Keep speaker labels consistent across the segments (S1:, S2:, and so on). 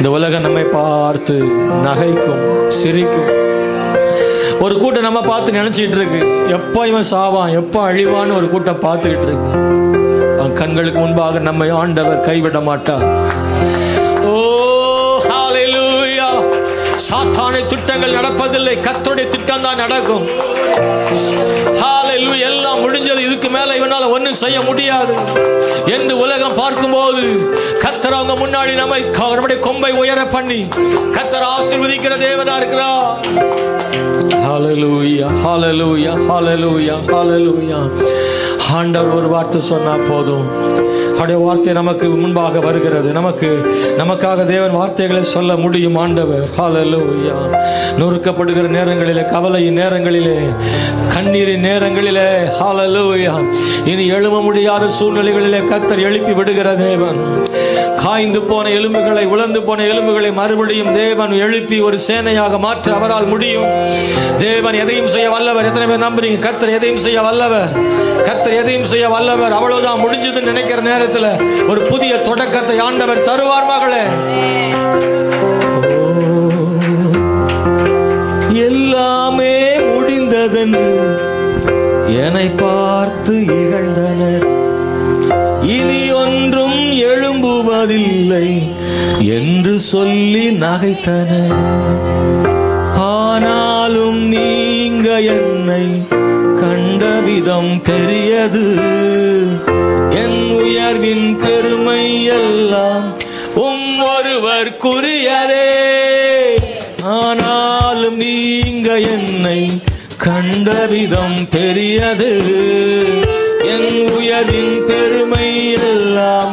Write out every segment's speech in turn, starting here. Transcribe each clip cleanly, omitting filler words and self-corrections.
S1: இந்த உலகம் நம்மை பார்த்து நகைக்கும், சிரிக்கும். ஒரு கூட்டம் நம்ம பார்த்து நினைச்சிட்டு இருக்கு, எப்போ இவன் சாவான், எப்போ அழிவான்னு ஒரு கூட்டம் பார்த்துக்கிட்டு இருக்கு. அவன் கண்களுக்கு முன்பாக நம்மை ஆண்டவர் கைவிட மாட்டார். ஓ ஹல்லேலூயா! சாத்தானுடைய திட்டங்கள் நடப்பதில்லை, கர்த்தருடைய திட்டம் தான் நடக்கும். ஹல்லேலூயா! எல்லாம் முடிஞ்சது, இதுக்கு மேல இவனால ஒன்றும் செய்ய முடியாது என்று உலகம் பார்க்கும்போது கர்த்தர் அவங்க முன்னாடி நம்முடைய கொம்பை உயர பண்ணி கர்த்தர் ஆசீர்வதிக்கிற தேவனா இருக்கிறார். ஹல்லேலூயா, ஹல்லேலூயா, ஹல்லேலூயா, ஹல்லேலூயா. ஆண்டவர் ஒரு வார்த்தை சொன்னா போதும், அவருடைய வார்த்தை நமக்கு முன்பாக வருகிறது. நமக்காக தேவன் வார்த்தைகளை சொல்ல முடியும். ஆண்டவர் ஹல்லேலூயா. நொறுக்கப்படுகிற நேரங்களிலே, கவலையின் நேரங்களிலே, கண்ணீரின் நேரங்களிலே, ஹல்லேலூயா, இனி எழும்ப முடியாத சூழ்நிலைகளிலே கர்த்தர் எழுப்பி விடுகிற தேவன். காய்ந்து போன எலும்புகளை, உலர்ந்து போன எலும்புகளை மறுபடியும் தேவன் எழுப்பி ஒரு சேனையாக மாற்ற அவரால் முடியும். தேவன் எதையும் செய்ய வல்லவர். எத்தனை பேர் நம்புறீங்க? கர்த்தர் எதையும் செய்ய வல்லவர், கர்த்தர் எதையும் செய்ய வல்லவர். அவ்வளவுதான் முடிஞ்சதுன்னு நினைக்கிற நேரத்தில் ஒரு புதிய தொடக்கத்தை ஆண்டவர் தருவார் மகளே. எல்லாமே முடிந்ததென்று என்னை பார்த்து இகழ்ந்தனர், இனி ஒன்றும் எழும்புவதில்லை என்று சொல்லி நகைத்தனர். ஆனாலும் நீங்க என்னை கண்ட விதம் பெரியது, என் உயர்வின் பெருமை எல்லாம் ஒருவருக்குரியதே. ஆனாலும் நீங்க என்னை கண்ட விதம் பெரியது, என் உயர்வின் பெருமை எல்லாம்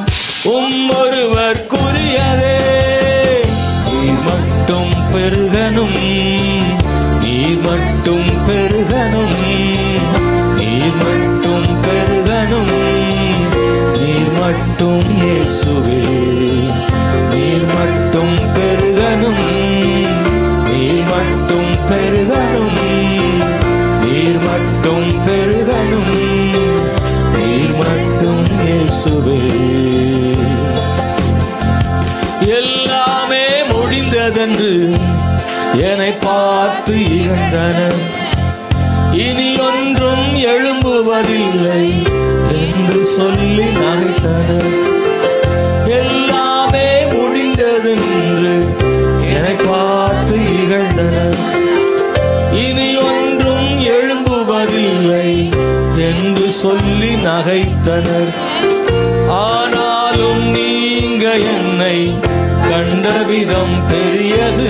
S1: ஒருவருக்குரியதே. நீர் மட்டும் பெருகனும், நீர் மட்டும் பெருகனும், நீர் மட்டும் பெருகனும், நீர் மட்டும் இயேசுவே, நீர் மட்டும் பெருகனும், நீர் மட்டும் பெருகனும், நீர் மட்டும் பெருகனும், நீர் மட்டும் இயேசுவே. எல்லாமே முடிந்ததென்று என்னை பார்த்து இகழ்ந்தனர், இனி ஒன்றும் எழும்புவதில்லை என்று சொல்லி நகைத்தனர். எல்லாமே முடிந்ததென்று என்னை பார்த்து இகழ்ந்தனர், இனி ஒன்றும் எழும்புவதில்லை என்று சொல்லி நகைத்தனர். ஆனாலும் நீங்க என்னை கண்ட விதம் பெரியது,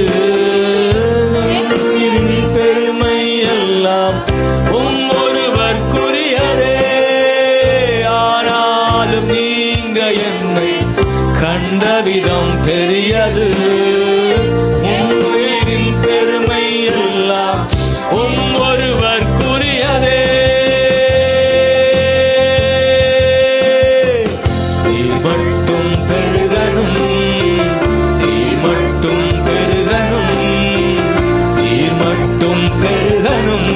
S1: பெருமை எல்லாம் ஒருவருக்குரியதே. ஆனாலும் நீங்க என்னை கண்ட விதம் பெரியது, உயிரின் பெருமை எல்லாம் ஒருவருக்குரியதே. நீர் மட்டும் பெருகனும், நீர் மட்டும் பெருகனும், நீர் மட்டும் பெருகனும்,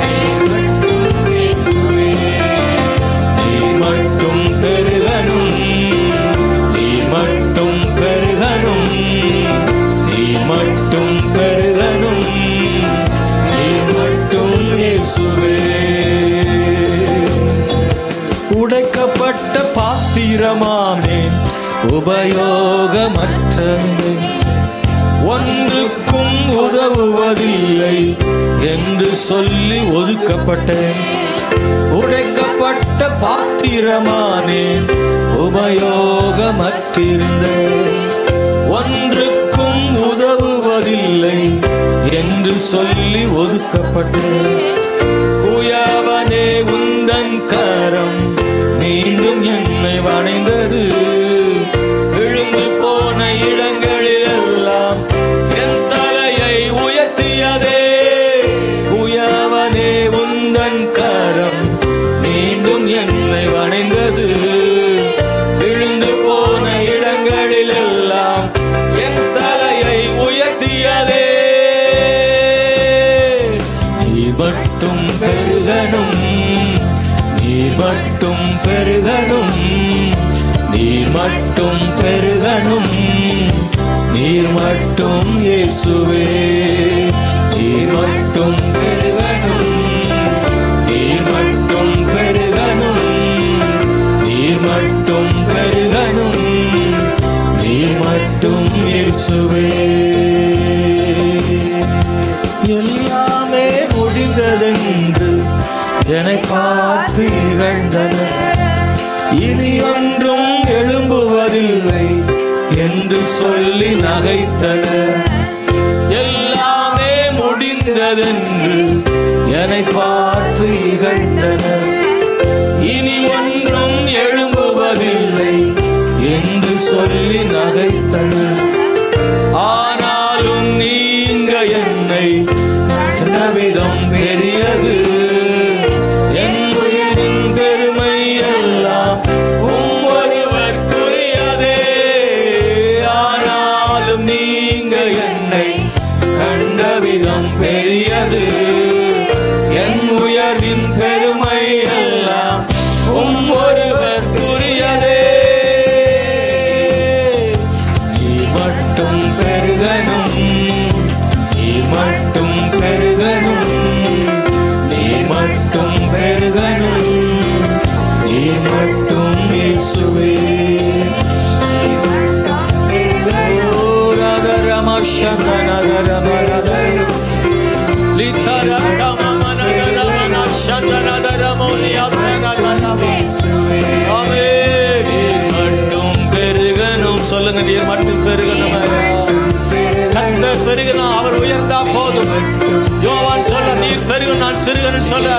S1: நீர் மட்டும் பெருகனும், நீர் மட்டும் பெருகனும், நீர் மட்டும் பெருகனும், நீர் மட்டும் இயேசுவே. உடைக்கப்பட்ட பாத்திரமானேன், உபயோகமற்றவே, ஒன்றுக்கும் உதவுவதில்லை என்று சொல்லி ஒதுக்கப்பட்டேன். உடைக்கப்பட்ட பாத்திரமானேன், உபயோகமற்றிருந்தேன், ஒன்றுக்கும் உதவுவதில்லை என்று சொல்லி ஒதுக்கப்பட்டேன். குயவனே உந்தன் கரம் மீண்டும் என்னை வணைந்தது, விழுந்து போன இடங்களில் எல்லாம் என் தலையை உயர்த்தியதே. குயவனே உந்தன் கரம் மீண்டும் என்னை வணைந்தது, விழுந்து போன இடங்களில் எல்லாம் என் தலையை உயர்த்தியதே. நீர் மட்டும் பெருகனும், நீர் மட்டும் பெருகனும், நீர் மட்டும் பெருகனும், நீர் மட்டும் இயேசுவே, நீர் மட்டும் பெருகணும், நீர் மட்டும் பெருகணும், நீர் மட்டும் பெருகணும், நீர் மட்டும் இயேசுவே. எல்லாமே முடிந்ததென்று என்னை பார்த்து இகழ்ந்தனர், இனி ஒன்றும் எழும்புவதில்லை என்று சொல்லி நகைத்தனர். எல்லாமே முடிந்ததென்று என்னை பார்த்து இகழ்ந்தனர், இனி ஒன்றும் எழும்புவதில்லை என்று சொல்லி நகைத்தனர். ஆனாலும் நீங்க என்னை விதம் பெரியது, என் உயிரின் பெருமை எல்லாம் ஒருவருக்குரியதே. ஆனாலும் நீங்க என்னை கண்ட விதம் பெரியது, என் உயர்வின் பெருமை எல்லாம் ஒருவருக்குரியதே. நீ மட்டும் பெருகணும், நீ மட்டும் பெருகணும், நீ மட்டும் பெருகணும், நீ மட்டும் இயேசுவே. சொல்லுங்க, நீர் மட்டும் பெருகணும். கர்த்தர் பெருகினா அவர் உயர்ந்தா போதும். யோவான் சொல்ல, நீர் பெருகும் நான் சிறுகன் சொல்ல,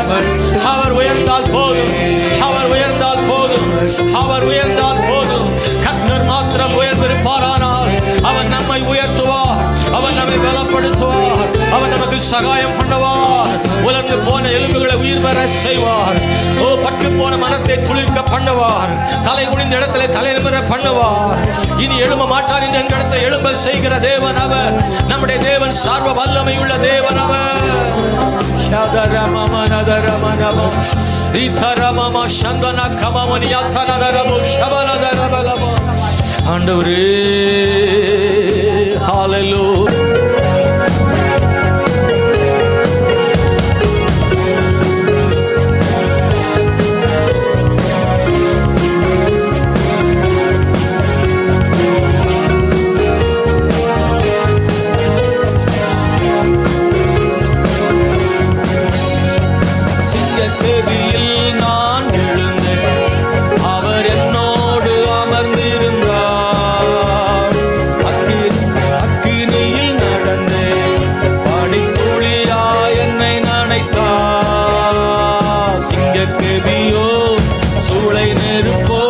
S1: அவர் உயர்ந்தால் போதும், அவர் உயர்ந்தால் போதும், அவர் உயர்ந்தால் போதும். கர்த்தர் மாத்திரம் உயர்ந்திருப்பாரானால் அவர் நம்மை உயர்த்துவார், அவர் நம்மை பலப்படுத்துவார், அவர் நமக்கு சகாயம் பண்ணுவார். உலர்ந்து போன எலும்புகளை உயிர் பெற செய்வார். ஓ, பட்டு போன மனத்தை துளிர்க்க பண்ணுவார். தலை குனிந்த இடத்துல தலை நிமிர பண்ணுவார். இனி எழும்ப மாட்டார் என்ற இடத்தை எழும்ப செய்கிற தேவன் அவர். நம்முடைய தேவன் சர்வ வல்லமை உள்ள தேவன் அவர். ஆண்டவரே, ஹல்லேலூயா. நான் விழுந்தேன், அவர் என்னோடு அமர்ந்திருந்தார். அக்கினியில் நடந்தேன், பனித்துளியா என்னை நனைத்தார். சிங்கக்கெபியோ சூளை நெருப்போ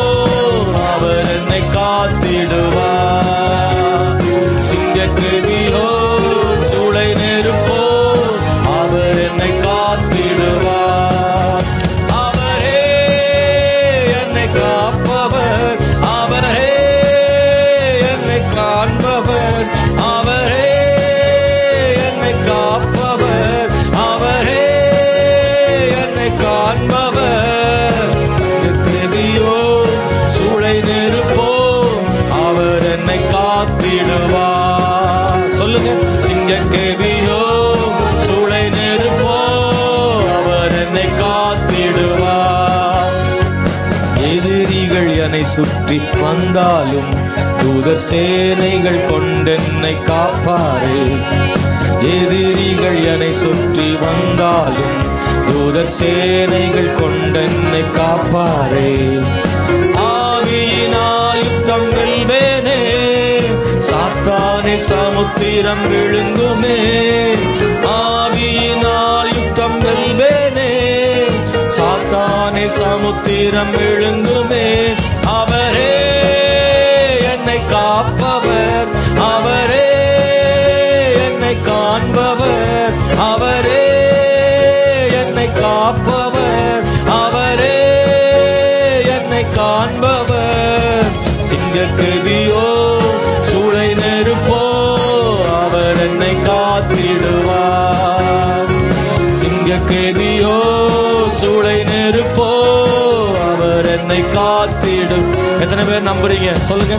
S1: அவர் என்னை காத்திடுவார். சிங்கக்கெபியோ சூளை நெருப்போ அவர் என்னை காத்திடுவார். காப்பவர் அவரே, என்னை காண்பவர் அவரே, என்னை காப்பவர் அவரே, என்னை காண்பவர். கிருபையோ சூளை நெருப்போ அவர் என்னை காத்திடுவார். சொல்லுங்க, சிங்கக்கேபியோ சூளை நெருப்போ அவர் என்னை காத்திடுவார். எதிரிகள் என்னை சுற்றி வந்தாலும் தூதர் சேனைகள் கொண்டென்னை காப்பாரே. எதிரிகள் என்னை சுற்றி வந்தாலும் தூதர் சேனைகள் கொண்டென்னை காப்பாரே. ஆவியினால் யுத்தம் வெல்வேனே, சாத்தானை சமுத்திரம் விழுங்குமே. ஆவியினால் யுத்தம் வெல்வேனே, சாத்தானை சமுத்திரம் விழுங்குமே. அவரே என்னை காப்பவர் அவரே, என்னை காண்பவர் அவரே, என்னை காப்பவர் அவரே, என்னை காண்பவர். சிங்கக்கேபியோ சூளை நெருப்போ அவர் என்னை காத்திடுவார். சிங்கக்கேபியோ சூளை நெருப்போ அவர் என்னை காத்திடும். எத்தனை பேர் நம்புறீங்க? சொல்லுங்க.